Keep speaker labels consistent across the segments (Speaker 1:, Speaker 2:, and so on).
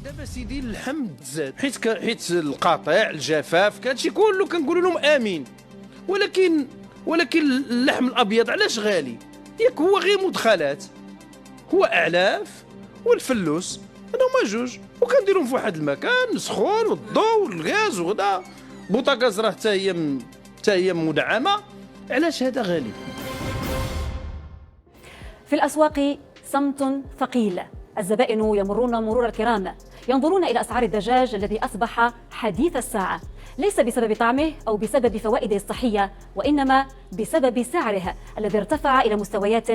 Speaker 1: دابا سيدي اللحم تزاد حيت القطع الجفاف كلشي كله كنقولوا لهم امين، ولكن اللحم الابيض علاش غالي؟ ياك هو غير مدخلات، هو اعلاف والفلوس، انا هما جوج وكنديرهم في واحد المكان سخون والضوء والغاز وغدا. بوطاغاز راه حتى هي مدعمه، علاش هذا غالي؟
Speaker 2: في الأسواق صمت ثقيل، الزبائن يمرون مرور الكرام ينظرون إلى أسعار الدجاج الذي أصبح حديث الساعة، ليس بسبب طعمه أو بسبب فوائده الصحية، وإنما بسبب سعره الذي ارتفع إلى مستويات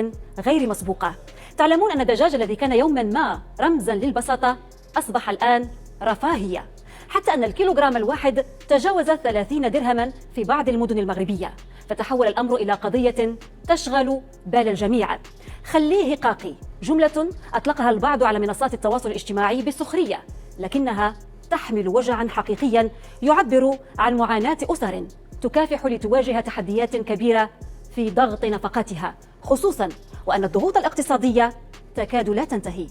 Speaker 2: غير مسبوقة. تعلمون أن الدجاج الذي كان يوما ما رمزا للبساطة أصبح الآن رفاهية، حتى أن الكيلوغرام الواحد تجاوز 30 درهما في بعض المدن المغربية، فتحول الأمر إلى قضية تشغل بال الجميع. خليه قاقي، جملة أطلقها البعض على منصات التواصل الاجتماعي بالسخرية، لكنها تحمل وجعا حقيقيا يعبر عن معاناة أسر تكافح لتواجه تحديات كبيرة في ضغط نفقاتها، خصوصا وأن الضغوط الاقتصادية تكاد لا تنتهي.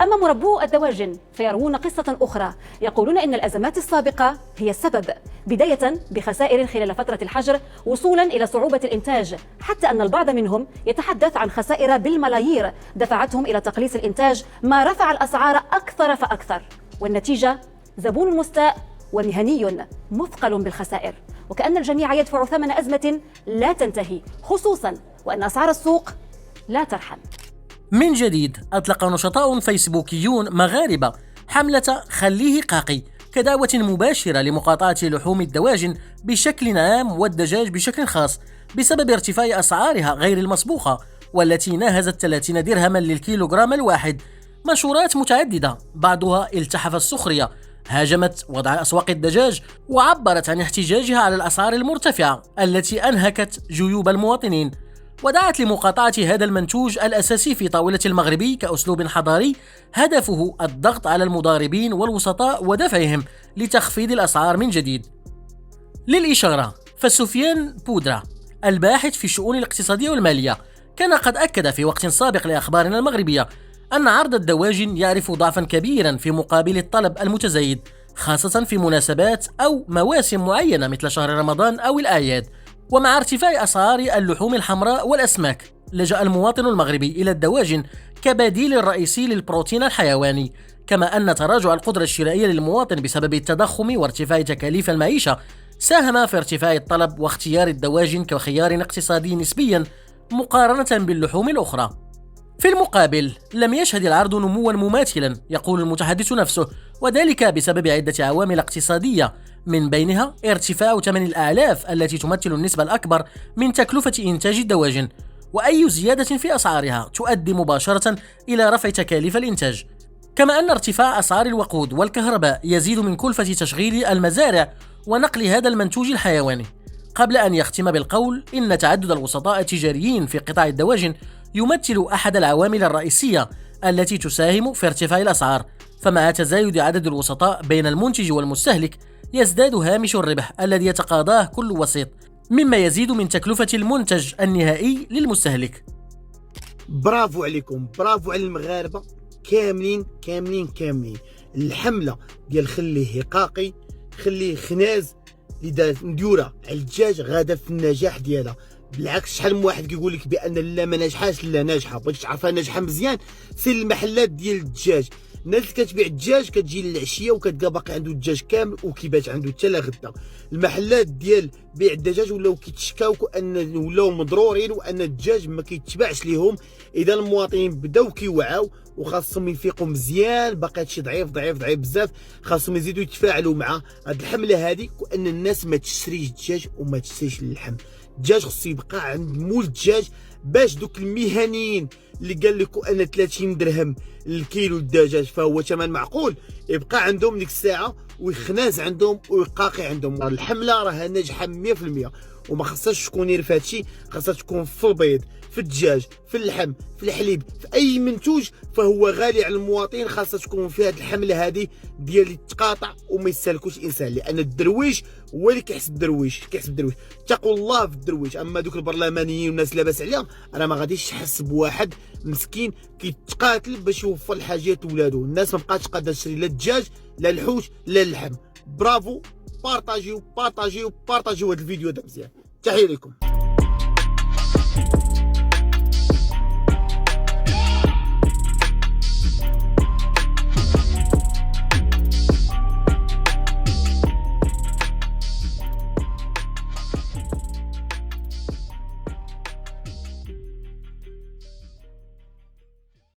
Speaker 2: أما مربو الدواجن فيروون قصة أخرى، يقولون إن الأزمات السابقة هي السبب، بداية بخسائر خلال فترة الحجر وصولا إلى صعوبة الإنتاج، حتى أن البعض منهم يتحدث عن خسائر بالملايير دفعتهم إلى تقليص الإنتاج، ما رفع الأسعار أكثر فأكثر، والنتيجة زبون مستاء ومهني مثقل بالخسائر، وكأن الجميع يدفع ثمن أزمة لا تنتهي، خصوصا وأن أسعار السوق لا ترحم.
Speaker 3: من جديد أطلق نشطاء فيسبوكيون مغاربة حملة خليه قاقي كدعوة مباشرة لمقاطعة لحوم الدواجن بشكل عام والدجاج بشكل خاص بسبب ارتفاع أسعارها غير المسبوقة، والتي ناهزت 30 درهما للكيلوغرام الواحد. منشورات متعددة بعضها التحف السخرية هاجمت وضع أسواق الدجاج وعبرت عن احتجاجها على الأسعار المرتفعة التي أنهكت جيوب المواطنين، ودعت لمقاطعة هذا المنتوج الأساسي في طاولة المغربي كأسلوب حضاري هدفه الضغط على المضاربين والوسطاء ودفعهم لتخفيض الأسعار من جديد. للإشارة، فسفيان بودرة الباحث في الشؤون الاقتصادية والمالية كان قد أكد في وقت سابق لأخبارنا المغربية أن عرض الدواجن يعرف ضعفا كبيرا في مقابل الطلب المتزايد، خاصة في مناسبات أو مواسم معينة مثل شهر رمضان أو الأعياد. ومع ارتفاع أسعار اللحوم الحمراء والأسماك، لجأ المواطن المغربي إلى الدواجن كبديل رئيسي للبروتين الحيواني، كما أن تراجع القدرة الشرائية للمواطن بسبب التضخم وارتفاع تكاليف المعيشة ساهم في ارتفاع الطلب واختيار الدواجن كخيار اقتصادي نسبيا مقارنة باللحوم الأخرى. في المقابل لم يشهد العرض نموا مماثلا، يقول المتحدث نفسه، وذلك بسبب عدة عوامل اقتصادية، من بينها ارتفاع ثمن الأعلاف التي تمثل النسبة الأكبر من تكلفة إنتاج الدواجن، وأي زيادة في أسعارها تؤدي مباشرة إلى رفع تكاليف الإنتاج، كما أن ارتفاع أسعار الوقود والكهرباء يزيد من كلفة تشغيل المزارع ونقل هذا المنتوج الحيواني. قبل أن يختم بالقول إن تعدد الوسطاء التجاريين في قطاع الدواجن يمثل أحد العوامل الرئيسية التي تساهم في ارتفاع الأسعار، فمع تزايد عدد الوسطاء بين المنتج والمستهلك يزداد هامش الربح الذي يتقاضاه كل وسيط، مما يزيد من تكلفة المنتج النهائي للمستهلك.
Speaker 4: برافو عليكم، برافو على المغاربة كاملين. الحملة ديال خليه قاقي خليه خناز اللي نديورها على الدجاج غادا في النجاح ديالها. بالعكس، شحال من واحد كيقول لك بان لا ما ناجحاش، لا ناجحه. بغيتي تعرفها ناجحه مزيان، سير المحلات ديال الدجاج. الناس اللي كتبيع الدجاج كتجي للعشيه وكتلقى باقي عنده الدجاج كامل وكيبات عنده حتى لغدا. المحلات ديال بيع الدجاج ولاو كيتشكاو ان ولاو مضرورين وان الدجاج ما كيتباعش ليهم. اذا المواطنين بداو كيوعاو وخاصهم يفيقوا مزيان، باقي هادشي ضعيف بزاف، خاصهم يزيدوا يتفاعلوا مع هاد الحمله هذه، وان الناس ما تشريش الدجاج وما تشريش اللحم. الدجاج خصو يبقى عند مول الدجاج، باش دوك المهنيين اللي قال لكم ان 30 درهم الكيلو الدجاج فهو ثمن معقول، يبقى عندهم ديك الساعه ويخناز عندهم ويقاقي عندهم. الحمله راها ناجحه 100%، وما خصهاش تكون غير في هادشي، خاصها تكون في البيض، في الدجاج، في اللحم، في الحليب، في اي منتوج فهو غالي على المواطن. خاصة تكون في هذه الحمله هذه ديال يتقاطع وما يستهلكوش الانسان، لان الدرويش هو اللي كيحسب الدرويش، اتقوا الله في الدرويش. اما دوك البرلمانيين والناس اللي لاباس عليهم انا ما غاديش نحس بواحد مسكين كيتقاتل باش يوفر الحاجات ولادو. الناس ما بقاتش قادره تشري لا الدجاج لا الحوت لا اللحم. برافو، بارطاجيو هذا الفيديو هذا مزيان. تحيه لكم.